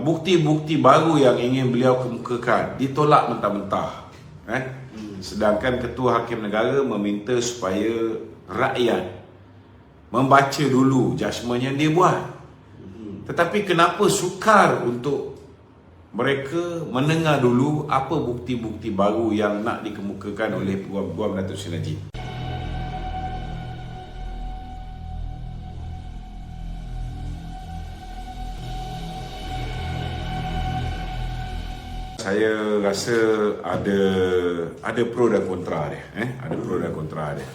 bukti-bukti baru yang ingin beliau kemukakan ditolak mentah-mentah. Sedangkan Ketua Hakim Negara meminta supaya rakyat membaca dulu judgement yang dia buat. Tetapi kenapa sukar untuk mereka mendengar dulu apa bukti-bukti baru yang nak dikemukakan oleh Peguam Datuk Seri Najib? Saya rasa ada pro dan kontra dia. Ada pro dan kontra dia.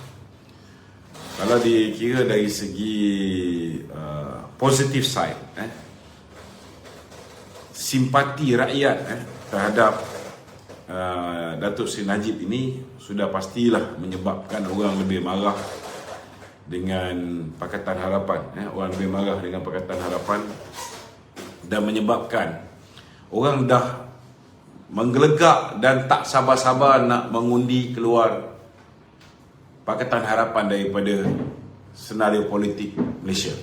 Kalau dikira dari segi positive side, simpati rakyat terhadap Datuk Seri Najib ini sudah pastilah menyebabkan orang lebih marah dengan Pakatan Harapan. Orang lebih marah dengan Pakatan Harapan dan menyebabkan orang dah menggelegak dan tak sabar-sabar nak mengundi keluar Pakatan Harapan daripada senario politik Malaysia.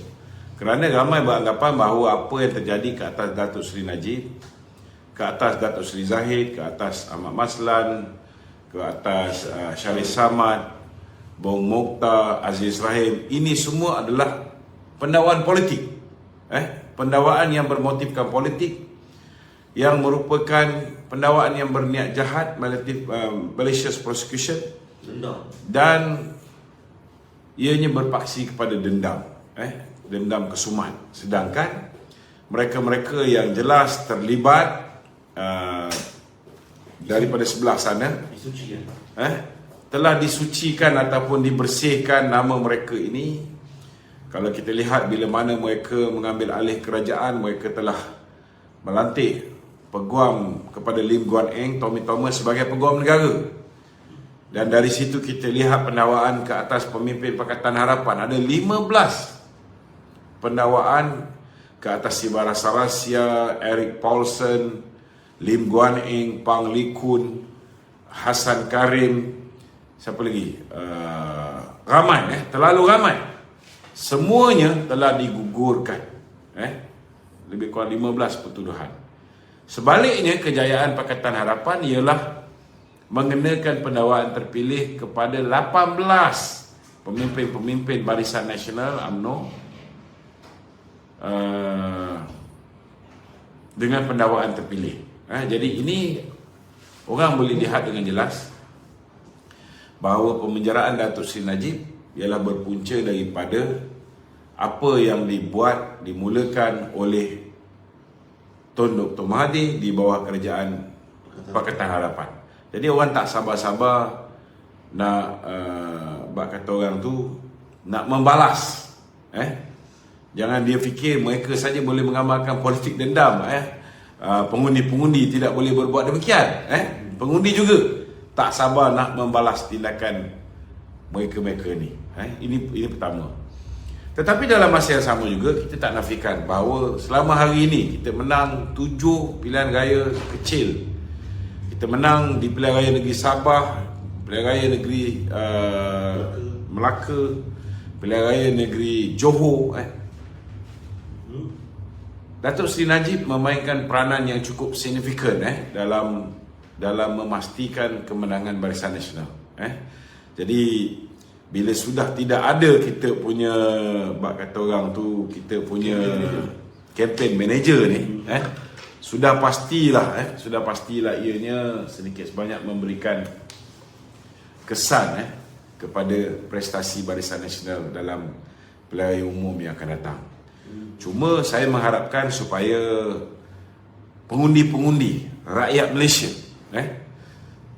Kerana ramai beranggapan bahawa apa yang terjadi ke atas Datuk Seri Najib, ke atas Datuk Seri Zahid, ke atas Ahmad Maslan, ke atas Syarif Samad, Bong Mokhtar, Aziz Rahim, ini semua adalah pendakwaan politik. Pendakwaan yang bermotifkan politik, yang merupakan pendakwaan yang berniat jahat, malicious prosecution, dan ianya berpaksi kepada dendam, dendam kesumat. Sedangkan mereka-mereka yang jelas terlibat daripada sebelah sana telah disucikan ataupun dibersihkan nama mereka ini. Kalau kita lihat bila mana mereka mengambil alih kerajaan, mereka telah melantik peguam kepada Lim Guan Eng, Tommy Thomas sebagai peguam negara. Dan dari situ kita lihat pendakwaan ke atas pemimpin Pakatan Harapan. Ada 15 pendakwaan ke atas Sibara Sarasya, Eric Paulson, Lim Guan Eng, Pang Lee Kun, Hassan Karim, siapa lagi? Ramai, terlalu ramai. Semuanya telah digugurkan. Lebih kurang 15 pertuduhan. Sebaliknya, kejayaan Pakatan Harapan ialah mengenakan pendakwaan terpilih kepada 18 pemimpin-pemimpin Barisan Nasional UMNO dengan pendakwaan terpilih. Jadi ini orang boleh lihat dengan jelas bahawa pemenjaraan Datuk Seri Najib ialah berpunca daripada apa yang dimulakan oleh Tun Dr. Mahathir di bawah kerajaan Pakatan Harapan. Jadi orang tak sabar-sabar nak kata orang tu nak membalas. Jangan dia fikir mereka saja boleh mengamalkan politik dendam. Pengundi-pengundi tidak boleh berbuat demikian. Pengundi juga tak sabar nak membalas tindakan mereka-mereka ni. Ini pertama. Tetapi dalam masa yang sama juga kita tak nafikan bahawa selama hari ini kita menang 7 pilihan raya kecil. Kita menang di pilihan raya negeri Sabah, pilihan raya negeri Melaka, pilihan raya negeri Johor. Datuk Seri Najib memainkan peranan yang cukup signifikan dalam memastikan kemenangan Barisan Nasional. Jadi bila sudah tidak ada kita punya kata orang tu, kita punya campaign manager ni, sudah pastilah ianya sedikit sebanyak memberikan kesan kepada prestasi Barisan Nasional dalam pilihan raya umum yang akan datang. Cuma saya mengharapkan supaya pengundi-pengundi rakyat Malaysia,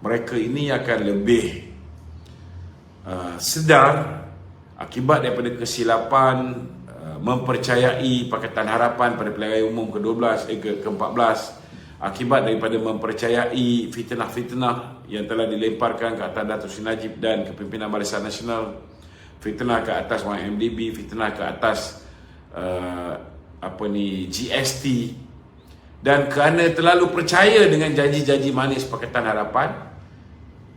mereka ini akan lebih sedar akibat daripada kesilapan mempercayai Pakatan Harapan pada pilihan raya umum ke-12 ke-14, akibat daripada mempercayai fitnah-fitnah yang telah dilemparkan ke atas Datuk Seri Najib dan kepimpinan Barisan Nasional, fitnah ke atas YMDB, fitnah ke atas GST, dan kerana terlalu percaya dengan janji-janji manis Pakatan Harapan,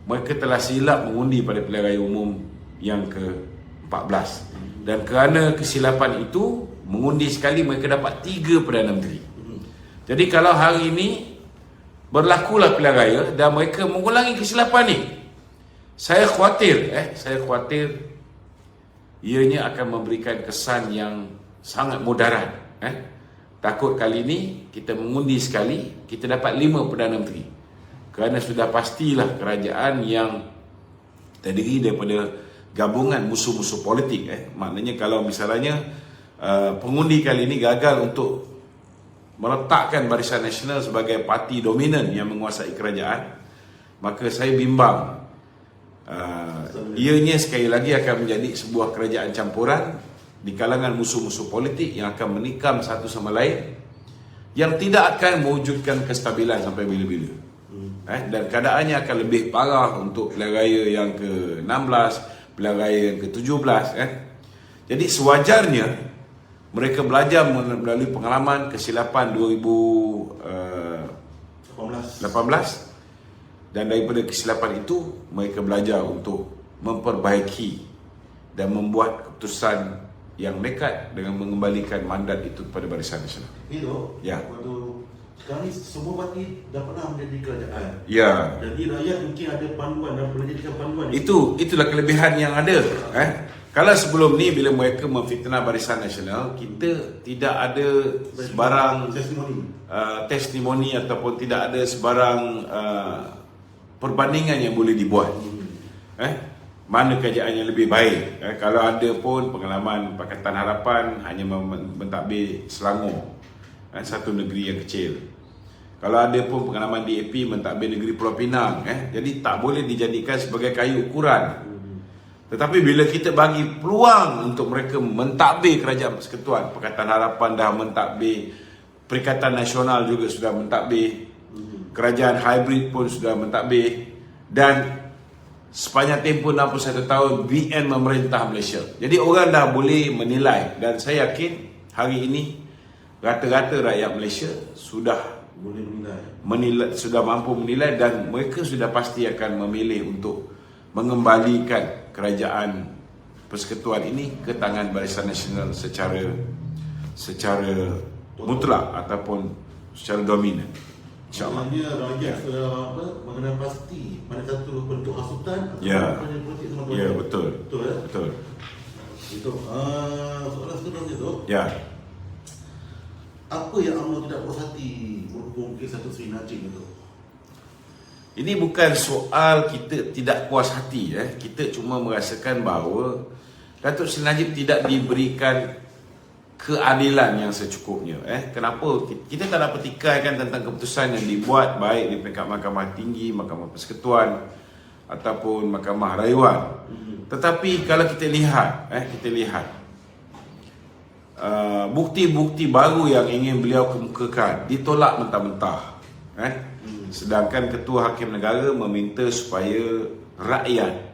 mereka telah silap mengundi pada pilihan raya umum yang ke-14. Dan kerana kesilapan itu, mengundi sekali mereka dapat 3 Perdana Menteri. Jadi kalau hari ini berlakulah pilihan raya dan mereka mengulangi kesilapan ni, saya khawatir ianya akan memberikan kesan yang sangat mudarat. Takut kali ini kita mengundi sekali, kita dapat 5 Perdana Menteri. Kerana sudah pastilah kerajaan yang terdiri daripada gabungan musuh-musuh politik. Maknanya kalau misalnya pengundi kali ini gagal untuk meletakkan Barisan Nasional sebagai parti dominan yang menguasai kerajaan, maka saya bimbang ianya sekali lagi akan menjadi sebuah kerajaan campuran di kalangan musuh-musuh politik yang akan menikam satu sama lain, yang tidak akan mewujudkan kestabilan sampai bila-bila. Dan keadaannya akan lebih parah untuk pilihan raya yang ke-16, pilihan raya yang ke-17. Jadi sewajarnya mereka belajar melalui pengalaman kesilapan 2018, dan daripada kesilapan itu mereka belajar untuk memperbaiki dan membuat keputusan yang nekat dengan mengembalikan mandat itu kepada Barisan Nasional. Itu, ya. Waktu sekarang ni semua parti dah pernah menjadi kerajaan. Ya. Jadi rakyat mungkin ada panduan dan boleh jadikan panduan. Itulah kelebihan yang ada. Kalau sebelum ni bila mereka memfitnah Barisan Nasional, kita tidak ada sebarang testimoni ataupun tidak ada sebarang perbandingan yang boleh dibuat. Mana kerajaan yang lebih baik. Kalau ada pun pengalaman Pakatan Harapan hanya mentadbir Selangor, satu negeri yang kecil. Kalau ada pun pengalaman DAP mentadbir negeri Pulau Pinang. Jadi tak boleh dijadikan sebagai kayu ukuran. Tetapi bila kita bagi peluang untuk mereka mentadbir kerajaan persekutuan, Pakatan Harapan dah mentadbir, Perikatan Nasional juga sudah mentadbir, kerajaan hybrid pun sudah mentadbir, dan sepanjang tempoh 61 tahun BN memerintah Malaysia. Jadi orang dah boleh menilai, dan saya yakin hari ini rata-rata rakyat Malaysia sudah boleh menilai, sudah mampu menilai, dan mereka sudah pasti akan memilih untuk mengembalikan kerajaan persekutuan ini ke tangan Barisan Nasional secara mutlak ataupun secara dominan. InsyaAllah. Rakyat sudah mengenal pasti mana satu bentuk hasutan atau bentuk politik sama. Ya, betul. Betul. Itu soalan seterusnya tu. Ya. Apa yang UMNO tidak puas hati berhubung kes satu Sri Najib itu? Ini bukan soal kita tidak puas hati. Kita cuma merasakan bahawa Datuk Seri Najib tidak diberikan keadilan yang secukupnya. Kenapa? Kita tak dapat tikaikan tentang keputusan yang dibuat baik di peringkat Mahkamah Tinggi, Mahkamah Persekutuan ataupun Mahkamah Rayuan. Tetapi kalau kita lihat, bukti-bukti baru yang ingin beliau kemukakan ditolak mentah-mentah. Sedangkan Ketua Hakim Negara meminta supaya rakyat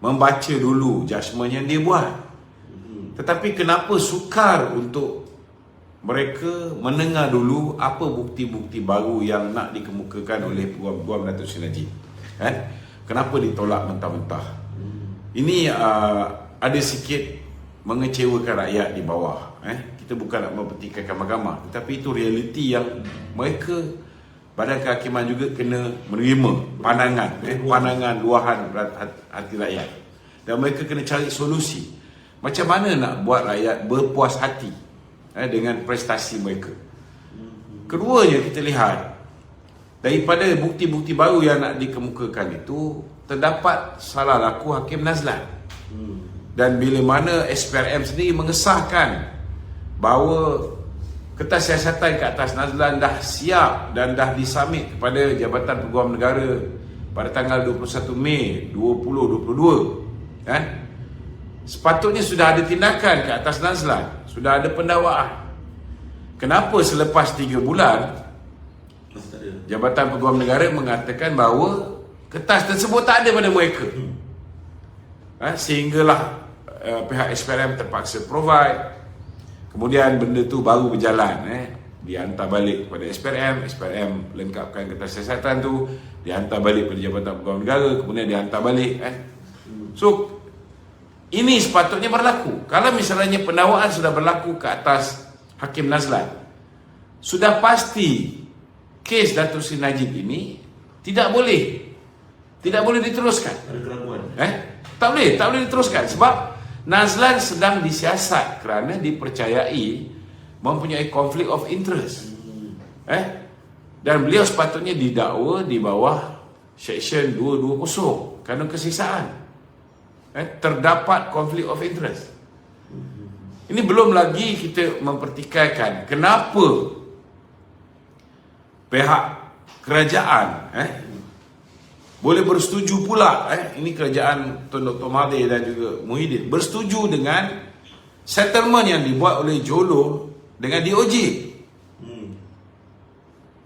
membaca dulu judgement yang dia buat. Tetapi kenapa sukar untuk mereka mendengar dulu apa bukti-bukti baru yang nak dikemukakan oleh Peguam Datuk Seri Najib? Kenapa ditolak mentah-mentah? Ini ada sikit mengecewakan rakyat di bawah. Kita bukan nak mempertikaikan mahkamah, tetapi itu realiti yang mereka, Badan Kehakiman juga kena menerima pandangan luahan hati rakyat, dan mereka kena cari solusi. Macam mana nak buat rakyat berpuas hati dengan prestasi mereka. Keduanya, kita lihat daripada bukti-bukti baru yang nak dikemukakan itu, terdapat salah laku Hakim Nazlan. Dan bila mana SPRM sendiri mengesahkan bahawa kertas siasatan ke atas Nazlan dah siap dan dah disubmit kepada Jabatan Peguam Negara pada tanggal 21 Mei 2022, sepatutnya sudah ada tindakan ke atas Nazlan, sudah ada pendakwaan. Kenapa selepas 3 bulan Jabatan Peguam Negara mengatakan bahawa kertas tersebut tak ada pada mereka? Sehinggalah pihak SPRM terpaksa provide. Kemudian benda tu baru berjalan, dihantar balik kepada SPRM lengkapkan kertas siasatan tu, dihantar balik kepada Jabatan Peguam Negara, kemudian dihantar balik. So ini sepatutnya berlaku. Kalau misalnya pendakwaan sudah berlaku ke atas Hakim Nazlan, sudah pasti kes Datuk Seri Najib ini tidak boleh diteruskan. Ada keraguan. Tak boleh diteruskan sebab Nazlan sedang disiasat kerana dipercayai mempunyai konflik of interest. Dan beliau sepatutnya didakwa di bawah Section 220 Kanun Kesisaan. Terdapat konflik of interest. Ini belum lagi kita mempertikaikan kenapa pihak kerajaan boleh bersetuju pula, ini kerajaan Tun Dr. Mahathir dan juga Muhyiddin bersetuju dengan settlement yang dibuat oleh Jolo dengan DOJ.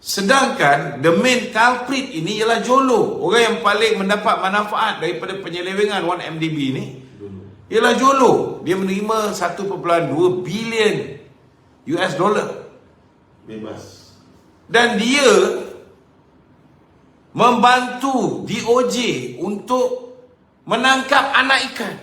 Sedangkan the main culprit ini ialah Jolo. Orang yang paling mendapat manfaat daripada penyelewengan 1MDB ini ialah Jolo. Dia menerima 1.2 bilion US dollar. Bebas. Dan dia membantu DOJ untuk menangkap anak ikan.